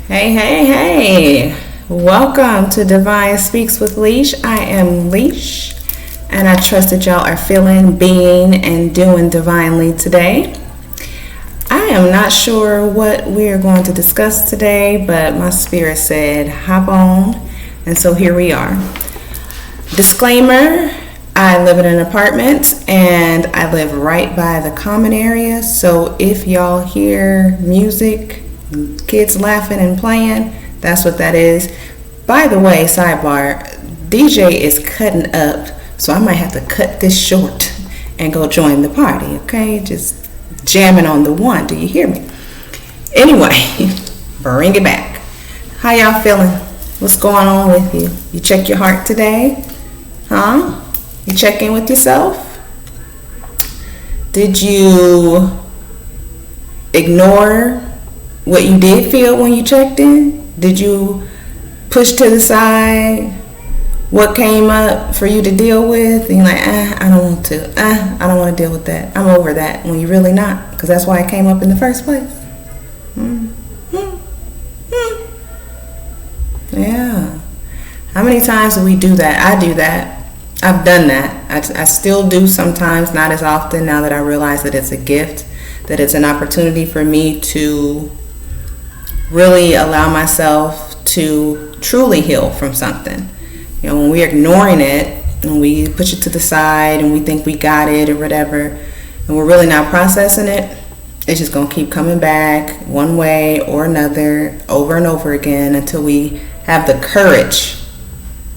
Hey, hey, hey. Welcome to Divine Speaks with Leash. I am Leash, and I trust that y'all are feeling, being, and doing divinely today. I am not sure what we are going to discuss today, but my spirit said hop on, and so here we are. Disclaimer, I live in an apartment, and I live right by the common area, so if y'all hear music, kids laughing and playing, that's what that is. By the way, sidebar, DJ is cutting up, so I might have to cut this short and go join the party, okay? Just jamming on the one. Do you hear me? Anyway, bring it back. How y'all feeling? What's going on with you? You check your heart today? Huh? You check in with yourself? Did you ignore what you did feel when you checked in? Did you push to the side what came up for you to deal with? And you're like, I don't want to. I don't want to deal with that. I'm over that. When you're really not, because that's why it came up in the first place. Yeah. How many times do we do that? I do that. I've done that. I still do sometimes, not as often now that I realize that it's a gift, that it's an opportunity for me to really allow myself to truly heal from something. You know, when we're ignoring it and we push it to the side and we think we got it or whatever, and we're really not processing it, it's just going to keep coming back one way or another over and over again until we have the courage,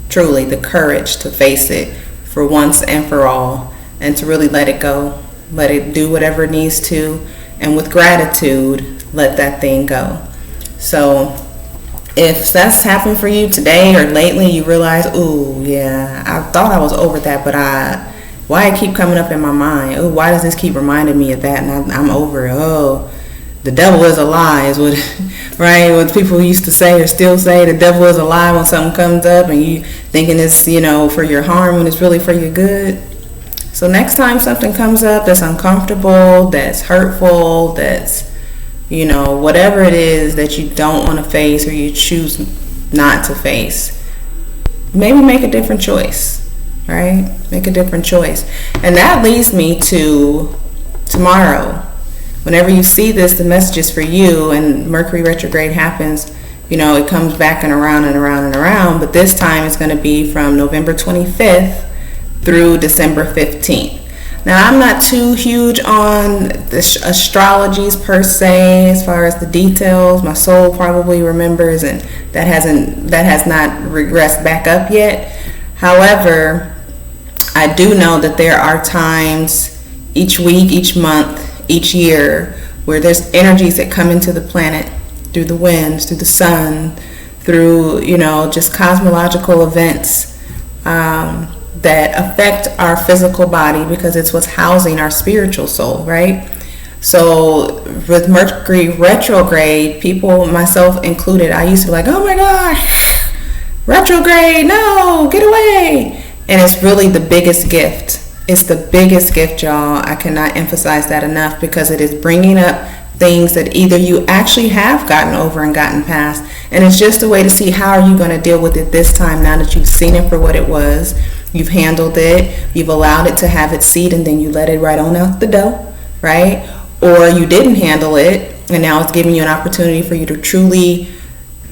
truly the courage to face it for once and for all, and to really let it go, let it do whatever it needs to, and with gratitude, let that thing go. So if that's happened for you today or lately, you realize, ooh, yeah, I thought I was over that, but why it keep coming up in my mind? Oh, why does this keep reminding me of that? And I'm over it. Oh, the devil is a lie is what, right? What people used to say or still say, the devil is a lie when something comes up and you thinking it's, for your harm when it's really for your good. So next time something comes up that's uncomfortable, that's hurtful, that's whatever it is that you don't want to face or you choose not to face, maybe make a different choice, right? Make a different choice. And that leads me to tomorrow. Whenever you see this, the message is for you, and Mercury retrograde happens, it comes back and around and around and around, but this time it's going to be from November 25th through December 15th. Now, I'm not too huge on the astrologies per se, as far as the details. My soul probably remembers, and that has not regressed back up yet. However, I do know that there are times each week, each month, each year where there's energies that come into the planet through the winds, through the sun, through just cosmological events that affect our physical body, because it's what's housing our spiritual soul, right? So with Mercury retrograde, people, myself included, I used to be like, oh my gosh, retrograde, no, get away. And it's really the biggest gift. It's the biggest gift, y'all. I cannot emphasize that enough, because it is bringing up things that either you actually have gotten over and gotten past, and it's just a way to see how are you going to deal with it this time now that you've seen it for what it was. You've handled it, you've allowed it to have its seat, and then you let it right on out the door, right? Or you didn't handle it, and now it's giving you an opportunity for you to truly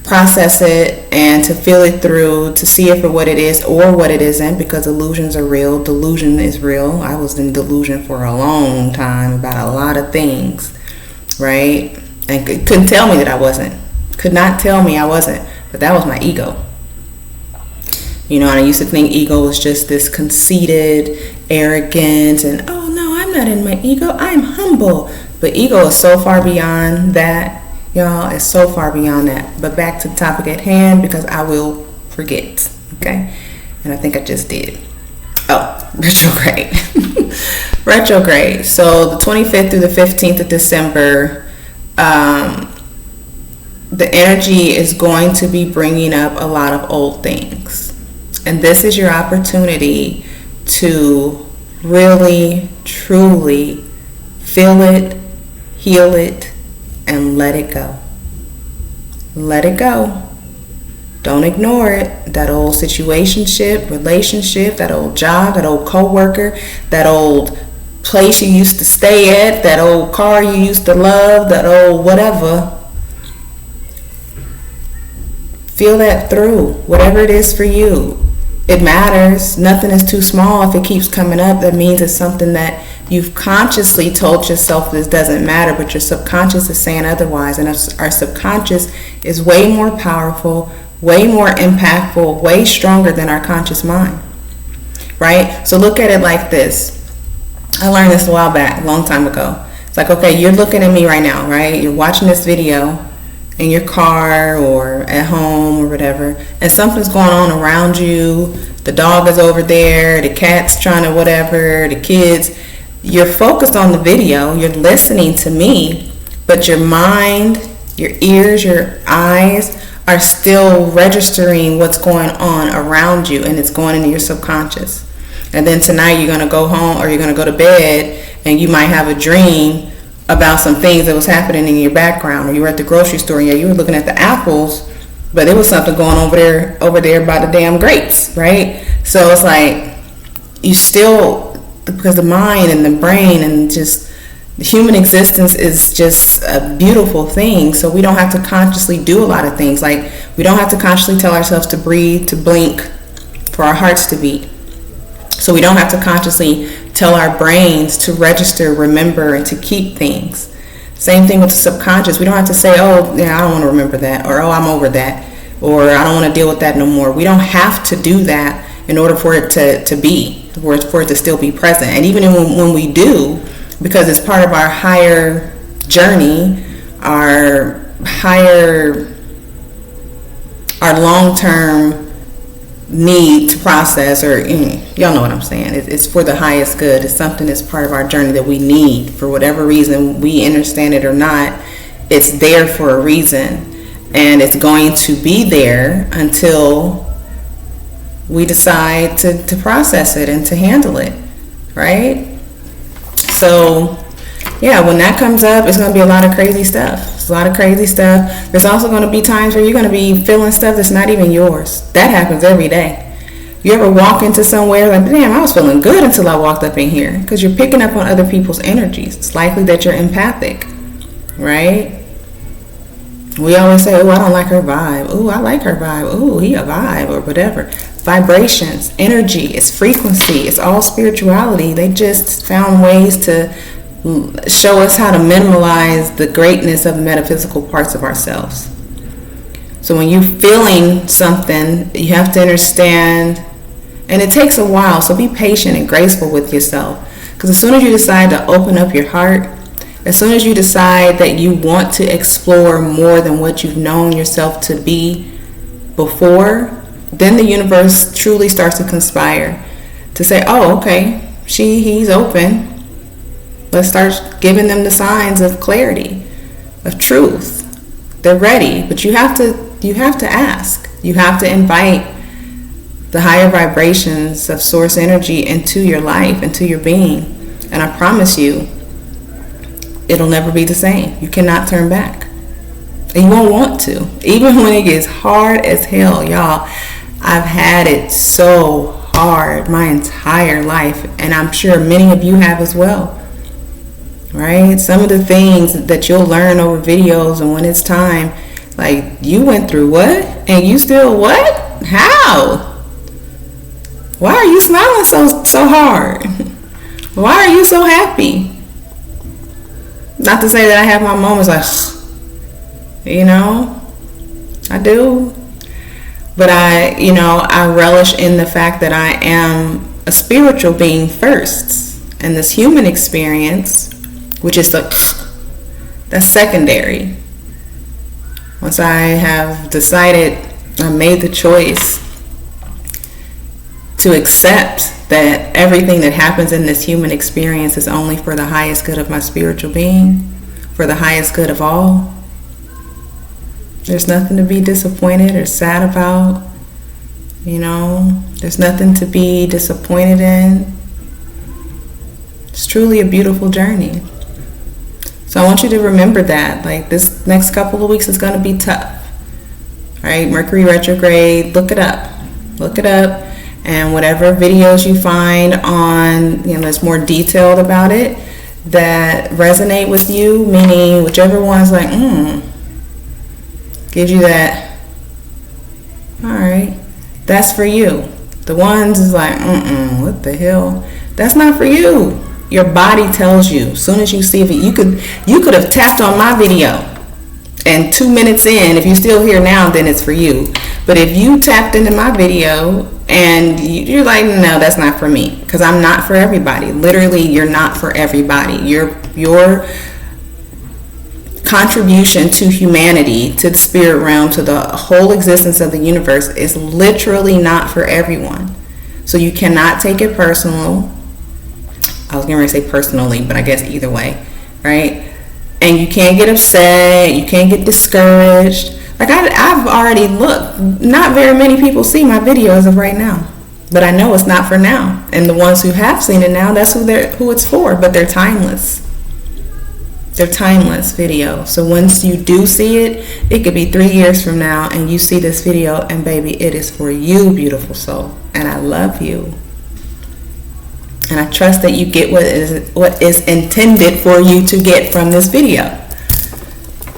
process it and to feel it through, to see it for what it is or what it isn't, because illusions are real. Delusion is real. I was in delusion for a long time about a lot of things, right? And couldn't tell me that I wasn't. Could not tell me I wasn't, but that was my ego. And I used to think ego was just this conceited, arrogant, and oh no, I'm not in my ego, I'm humble. But ego is so far beyond that, y'all. It's so far beyond that. But back to the topic at hand, because I will forget, okay? And I think I just did. Oh, retrograde. Retrograde. So the 25th through the 15th of December, the energy is going to be bringing up a lot of old things. And this is your opportunity to really, truly feel it, heal it, and let it go. let it go. Don't ignore it. That old situationship, relationship, that old job, that old coworker, that old place you used to stay at, that old car you used to love, that old whatever. Feel that through, whatever it is for you. It matters. Nothing is too small. If it keeps coming up, that means it's something that you've consciously told yourself this doesn't matter, but your subconscious is saying otherwise. And our subconscious is way more powerful, way more impactful, way stronger than our conscious mind, right? So look at it like this. I learned this a while back, a long time ago. It's like, okay, you're looking at me right now, right? You're watching this video in your car or at home or whatever, and something's going on around you. The dog is over there, the cat's trying to whatever, the kids. You're focused on the video, you're listening to me, but your mind, your ears, your eyes are still registering what's going on around you, and it's going into your subconscious. And then tonight you're going to go home or you're going to go to bed, and you might have a dream about some things that was happening in your background, or you were at the grocery store and you were looking at the apples, but there was something going on over there by the damn grapes, right? So it's like you still, because the mind and the brain and just the human existence is just a beautiful thing. So we don't have to consciously do a lot of things. Like we don't have to consciously tell ourselves to breathe, to blink, for our hearts to beat. So we don't have to consciously tell our brains to register, remember, and to keep things. Same thing with the subconscious. We don't have to say, oh, yeah, I don't want to remember that, or oh, I'm over that, or I don't want to deal with that no more. We don't have to do that in order for it to be, for it to still be present. And even when we do, because it's part of our higher journey, our long-term need to process, or y'all know what I'm saying. It's for the highest good. It's something that's part of our journey that we need for whatever reason, we understand it or not. It's there for a reason, and it's going to be there until we decide to process it and to handle it, right? So yeah, when that comes up, it's going to be a lot of crazy stuff. It's a lot of crazy stuff. There's also going to be times where you're going to be feeling stuff that's not even yours. That happens every day. You ever walk into somewhere like, damn, I was feeling good until I walked up in here? Because you're picking up on other people's energies. It's likely that you're empathic, right? We always say, oh, I don't like her vibe. Oh, I like her vibe. Oh, he a vibe, or whatever. Vibrations, energy, it's frequency. It's all spirituality. They just found ways to show us how to minimize the greatness of the metaphysical parts of ourselves. So when you're feeling something, you have to understand, and it takes a while, so be patient and graceful with yourself. Because as soon as you decide to open up your heart, as soon as you decide that you want to explore more than what you've known yourself to be before, then the universe truly starts to conspire to say, oh, okay, he's open. Let's start giving them the signs of clarity, of truth. They're ready, but you have to ask. You have to invite the higher vibrations of source energy into your life, into your being. And I promise you, it'll never be the same. You cannot turn back. And you won't want to. Even when it gets hard as hell, y'all. I've had it so hard my entire life, and I'm sure many of you have as well. Right? Some of the things that you'll learn over videos, and when it's time, like, you went through what? And you still what? How? Why are you smiling so hard? Why are you so happy? Not to say that I have my moments like, I do. But I relish in the fact that I am a spiritual being first. And this human experience, which is that's secondary. Once I have decided, I made the choice to accept that everything that happens in this human experience is only for the highest good of my spiritual being, for the highest good of all. There's nothing to be disappointed or sad about. There's nothing to be disappointed in. It's truly a beautiful journey. So I want you to remember that. Like, this next couple of weeks is going to be tough. right? Mercury retrograde, look it up. Look it up. And whatever videos you find on, that's more detailed about it, that resonate with you, meaning whichever one's like, gives you that, all right, that's for you. The ones is like, what the hell? That's not for you. Your body tells you. As soon as you see it, you could have tapped on my video, and 2 minutes in, if you're still here now, then it's for you. But if you tapped into my video and you're like, no, that's not for me, because I'm not for everybody. Literally, you're not for everybody. Your contribution to humanity, to the spirit realm, to the whole existence of the universe is literally not for everyone. So you cannot take it personal. I was going to say personally, but I guess either way, right? And you can't get upset. You can't get discouraged. Like I've already looked. Not very many people see my video as of right now, but I know it's not for now. And the ones who have seen it now, that's who it's for. But they're timeless. They're timeless video. So once you do see it, it could be 3 years from now, and you see this video, and baby, it is for you, beautiful soul. And I love you. And I trust that you get what is intended for you to get from this video.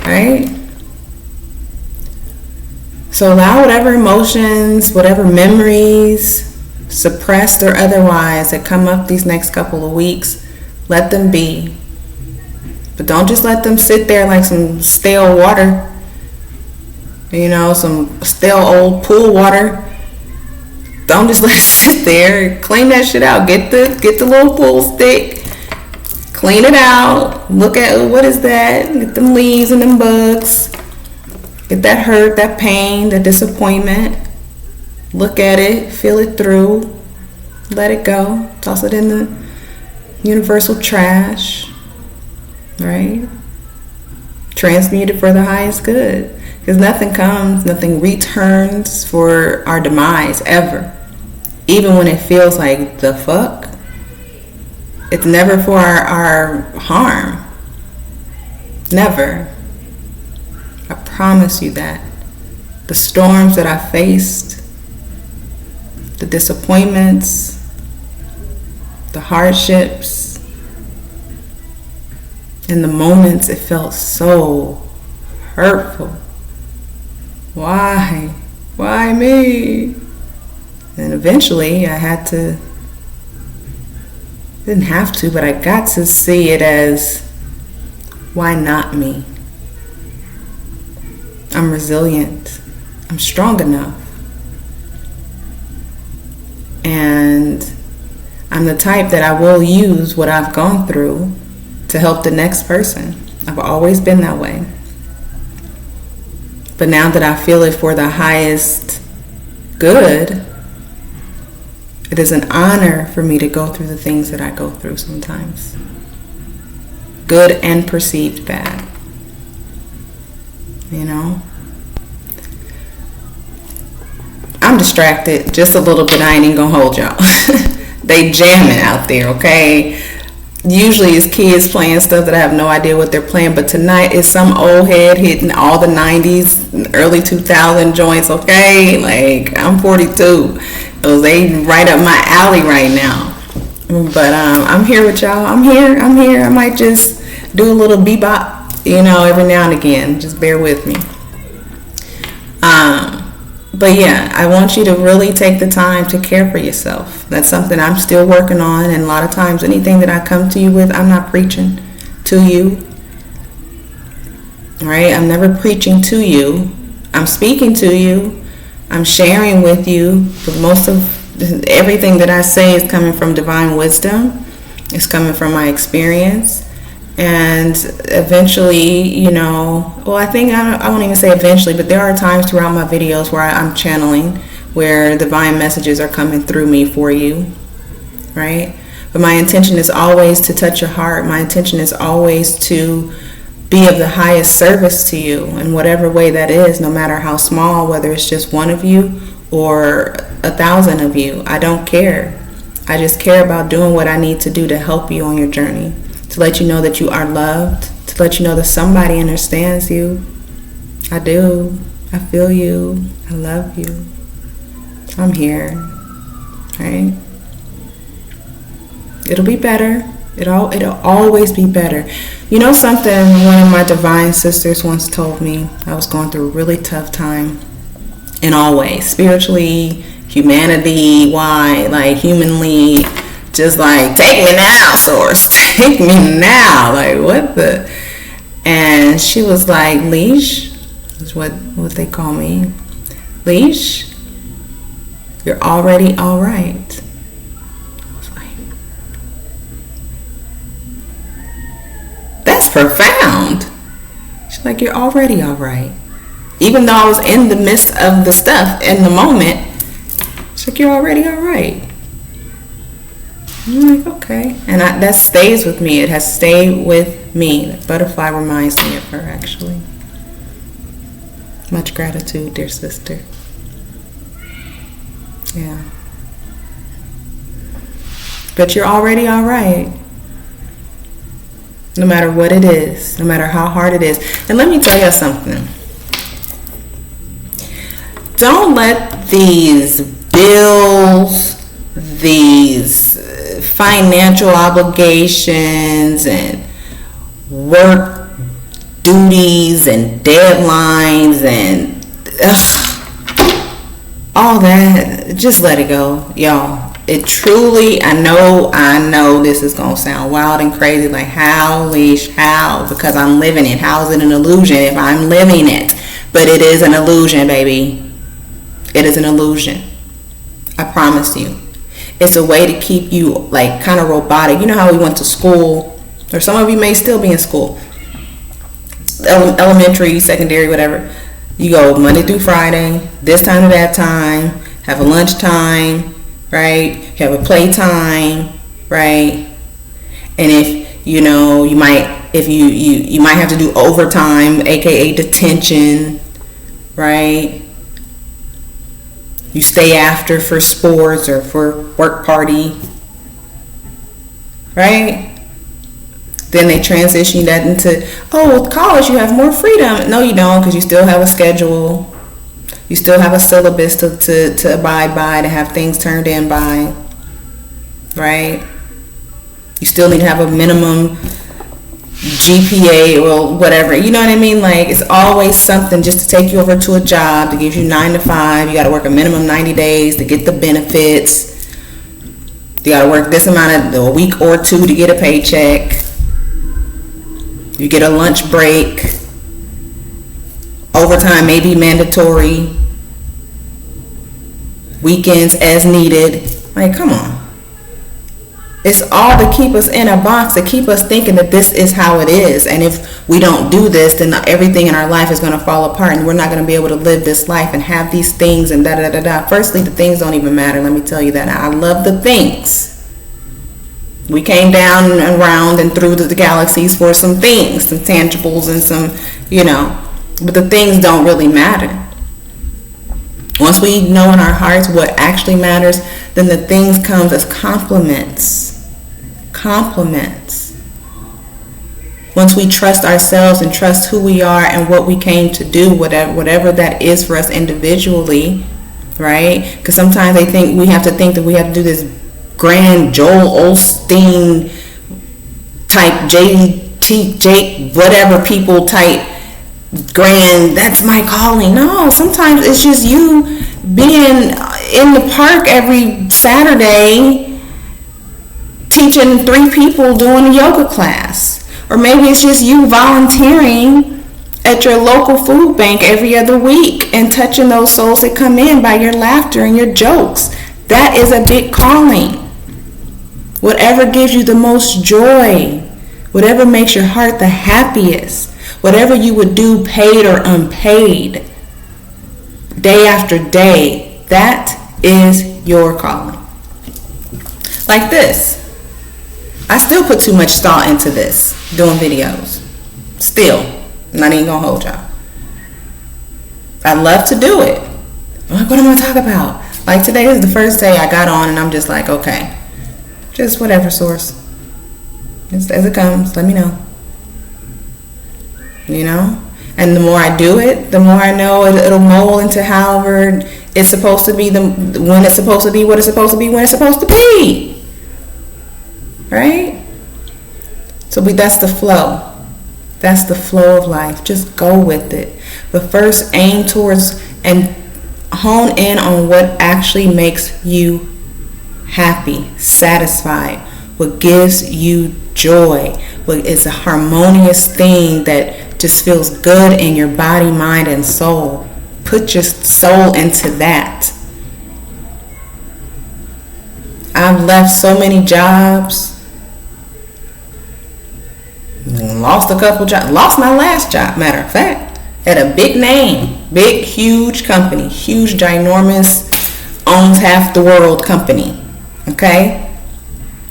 Right? So allow whatever emotions, whatever memories, suppressed or otherwise, that come up these next couple of weeks, let them be. But don't just let them sit there like some stale water. Some stale old pool water. Don't just let it sit there. Clean that shit out. Get the little pool stick. Clean it out. Look at, what is that? Get them leaves and them bugs. Get that hurt, that pain, that disappointment. Look at it. Feel it through. Let it go. Toss it in the universal trash. Right? Transmute it for the highest good. Because nothing returns for our demise ever. Even when it feels like the fuck. It's never for our harm. Never. I promise you that. The storms that I faced, the disappointments, the hardships, in the moments it felt so hurtful. Why? Why me? And eventually I didn't have to, but I got to see it as, why not me? I'm resilient. I'm strong enough. And I'm the type that I will use what I've gone through to help the next person. I've always been that way. But now that I feel it for the highest good, it is an honor for me to go through the things that I go through sometimes. Good and perceived bad. I'm distracted just a little bit. I ain't even gonna hold y'all. They jamming out there, okay? Usually it's kids playing stuff that I have no idea what they're playing, but tonight is some old head hitting all the 90s, early 2000 joints, okay? Like, I'm 42. So they right up my alley right now. But I'm here with y'all. I'm here. I might just do a little bebop, every now and again. Just bear with me. But yeah, I want you to really take the time to care for yourself. That's something I'm still working on. And a lot of times, anything that I come to you with, I'm not preaching to you. Right? I'm never preaching to you. I'm speaking to you. I'm sharing with you. But most of everything that I say is coming from divine wisdom. It's coming from my experience. And eventually, I think I won't even say eventually, but there are times throughout my videos where I'm channeling, where divine messages are coming through me for you, right? But my intention is always to touch your heart. My intention is always to be of the highest service to you in whatever way that is, no matter how small, whether it's just one of you or 1,000 of you. I don't care. I just care about doing what I need to do to help you on your journey. To let you know that you are loved, to let you know that somebody understands you. I do. I feel you. I love you. I'm here. Right? It'll be better. It'll always be better. You know something one of my divine sisters once told me? I was going through a really tough time in all ways. Spiritually, humanity, why? Like humanly, just like, take me now, source. Take me now. Like, what the? And she was like, Leash, is what they call me. Leash, you're already all right. I was like, that's profound. She's like, you're already all right. Even though I was in the midst of the stuff in the moment, she's like, you're already all right. I'm like, okay. And that stays with me. It has stayed with me. The butterfly reminds me of her, actually. Much gratitude, dear sister. Yeah. But you're already all right. No matter what it is. No matter how hard it is. And let me tell you something. Don't let these bills, these financial obligations and work duties and deadlines and all that, just let it go, y'all. It truly, I know this is gonna sound wild and crazy, like how, Leash, how? Because I'm living it. How is it an illusion if I'm living it? But it is an illusion, baby. It is an illusion. I promise you. It's a way to keep you like kind of robotic. You know how we went to school, or some of you may still be in school, elementary, secondary, whatever. You go Monday through Friday, this time to that time, have a lunch time, right? You have a play time, right? And if you know, you might have to do overtime, aka detention, right? You stay after for sports or for work party, right? Then they transition that into, with college you have more freedom. No, you don't, because you still have a schedule. You still have a syllabus to abide by, to have things turned in by, right? You still need to have a minimum GPA or whatever, you know what I mean? Like, it's always something just to take you over to a job to give you 9 to 5. You got to work a minimum 90 days to get the benefits. You got to work this amount of a week or two to get a paycheck. You get a lunch break. Overtime may be mandatory. Weekends as needed. Like, come on. It's all to keep us in a box, to keep us thinking that this is how it is. And if we don't do this, then everything in our life is going to fall apart and we're not going to be able to live this life and have these things and da-da-da-da-da. Firstly, the things don't even matter. Let me tell you that. I love the things. We came down and around and through the galaxies for some things, some tangibles and some, but the things don't really matter. Once we know in our hearts what actually matters, then the things comes as compliments. Once we trust ourselves and trust who we are and what we came to do, whatever that is for us individually, right? Because sometimes we have to think that we have to do this grand Joel Osteen type, Jake, whatever people type grand, that's my calling. No, sometimes it's just you being in the park every Saturday teaching 3 people doing a yoga class. Or maybe it's just you volunteering at your local food bank every other week and touching those souls that come in by your laughter and your jokes. That is a big calling. Whatever gives you the most joy, whatever makes your heart the happiest, whatever you would do paid or unpaid, day after day, that is your calling. Like this. I still put too much thought into this, doing videos. Still. I'm not even going to hold y'all. I love to do it. I'm like, what am I talking about? Like, today is the first day I got on and I'm just like, okay. Just whatever, source. Just as it comes, let me know. And the more I do it, the more I know it'll mold into however it's supposed to be, when it's supposed to be, what it's supposed to be, when it's supposed to be. Right? So that's the flow. That's the flow of life. Just go with it. But first, aim towards and hone in on what actually makes you happy, satisfied, what gives you joy, what is a harmonious thing that just feels good in your body, mind, and soul. Put your soul into that. I've left so many jobs, lost a couple jobs, lost my last job, matter of fact, at a big name, big, huge company, huge, ginormous, owns half the world company, okay?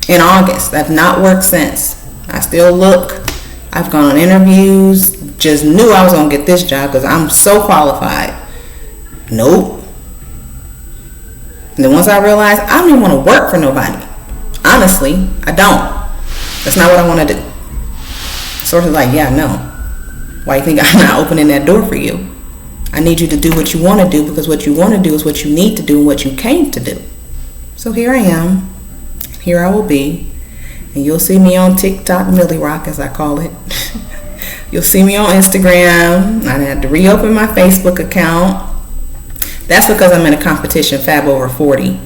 In August. I've not worked since. I still look. I've gone on interviews, just knew I was going to get this job because I'm so qualified. Nope. And then once I realized I don't even want to work for nobody. Honestly, I don't. That's not what I want to do. Source is like, yeah, no. Why you think I'm not opening that door for you? I need you to do what you want to do, because what you want to do is what you need to do and what you came to do. So here I am. Here I will be. And you'll see me on TikTok, Millie Rock as I call it. You'll see me on Instagram. I had to reopen my Facebook account. That's because I'm in a competition, Fab Over 40.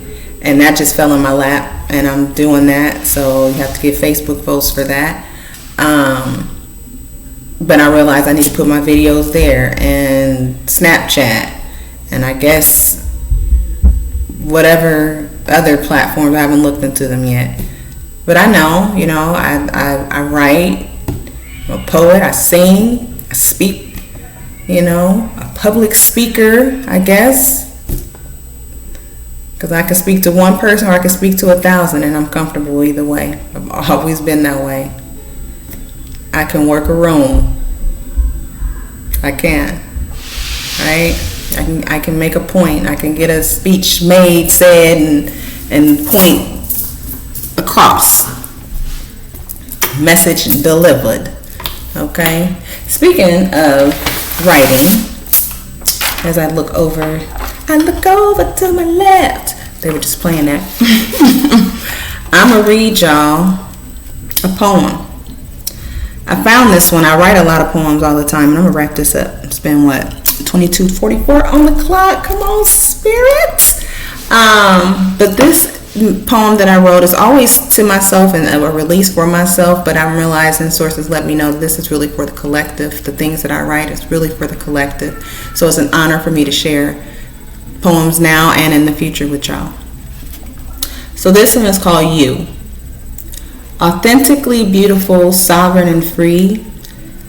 And that just fell in my lap. And I'm doing that. So you have to give Facebook votes for that. But I realized I need to put my videos there, and Snapchat, and I guess whatever other platforms. I haven't looked into them yet. But I know, I write, I'm a poet, I sing, I speak, a public speaker, I guess. Because I can speak to one person or I can speak to 1,000, and I'm comfortable either way. I've always been that way. I can work a room. I can. Right? I can make a point. I can get a speech made, said, and point across. Message delivered. Okay? Speaking of writing, as I look over to my left. They were just playing that. I'm going to read y'all a poem. I found this one. I write a lot of poems all the time, and I'm going to wrap this up. It's been, 22:44 on the clock. Come on, spirit. But this poem that I wrote is always to myself and a release for myself, but I'm realizing sources let me know this is really for the collective. The things that I write is really for the collective. So it's an honor for me to share poems now and in the future with y'all. So this one is called You. Authentically beautiful, sovereign, and free,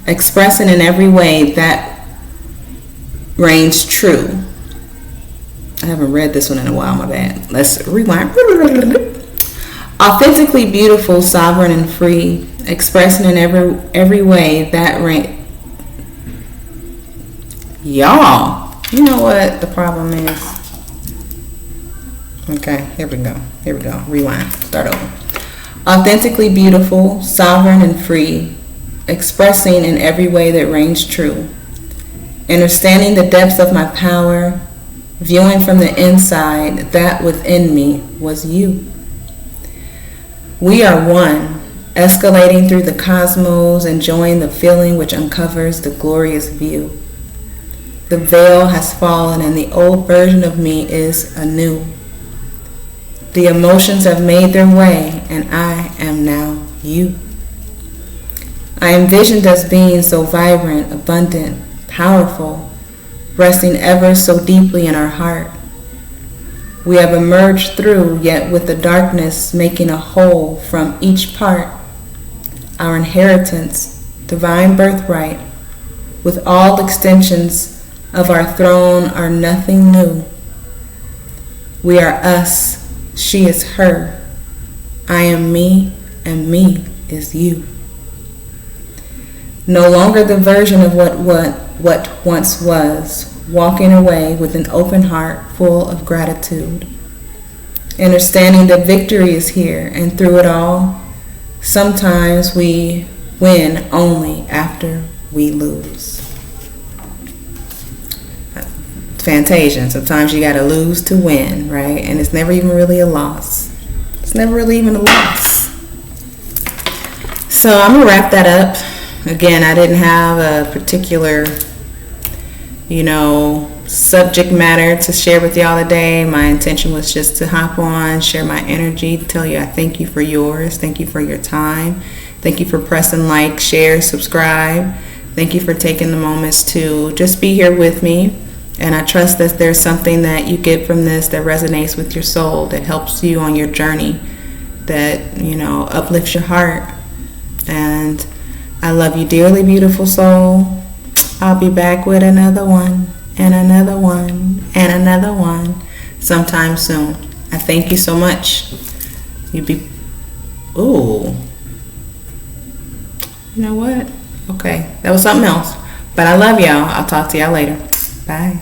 expressing in every way that reigns true. I haven't read this one in a while, my bad. Let's rewind. Authentically beautiful, sovereign, and free, expressing in every way that reigns. Y'all, you know what the problem is? Okay, here we go. Rewind. Start over. Authentically beautiful, sovereign, and free, expressing in every way that reigns true. Understanding the depths of my power, viewing from the inside that within me was you. We are one, escalating through the cosmos, enjoying the feeling which uncovers the glorious view. The veil has fallen and the old version of me is anew. The emotions have made their way and I am now you. I envisioned us being so vibrant, abundant, powerful, resting ever so deeply in our heart. We have emerged through, yet with the darkness making a whole from each part. Our inheritance, divine birthright, with all extensions of our throne are nothing new. We are us, she is her. I am me, and me is you. No longer the version of what once was, walking away with an open heart full of gratitude. Understanding that victory is here, and through it all, sometimes we win only after we lose. Fantasia. Sometimes you got to lose to win, right? And it's never even really a loss. It's never really even a loss. So I'm going to wrap that up. Again, I didn't have a particular, subject matter to share with y'all today. My intention was just to hop on, share my energy, tell you I thank you for yours. Thank you for your time. Thank you for pressing like, share, subscribe. Thank you for taking the moments to just be here with me. And I trust that there's something that you get from this that resonates with your soul, that helps you on your journey, that, uplifts your heart. And I love you dearly, beautiful soul. I'll be back with another one, and another one, and another one sometime soon. I thank you so much. Ooh. You know what? Okay, that was something else. But I love y'all. I'll talk to y'all later. Bye.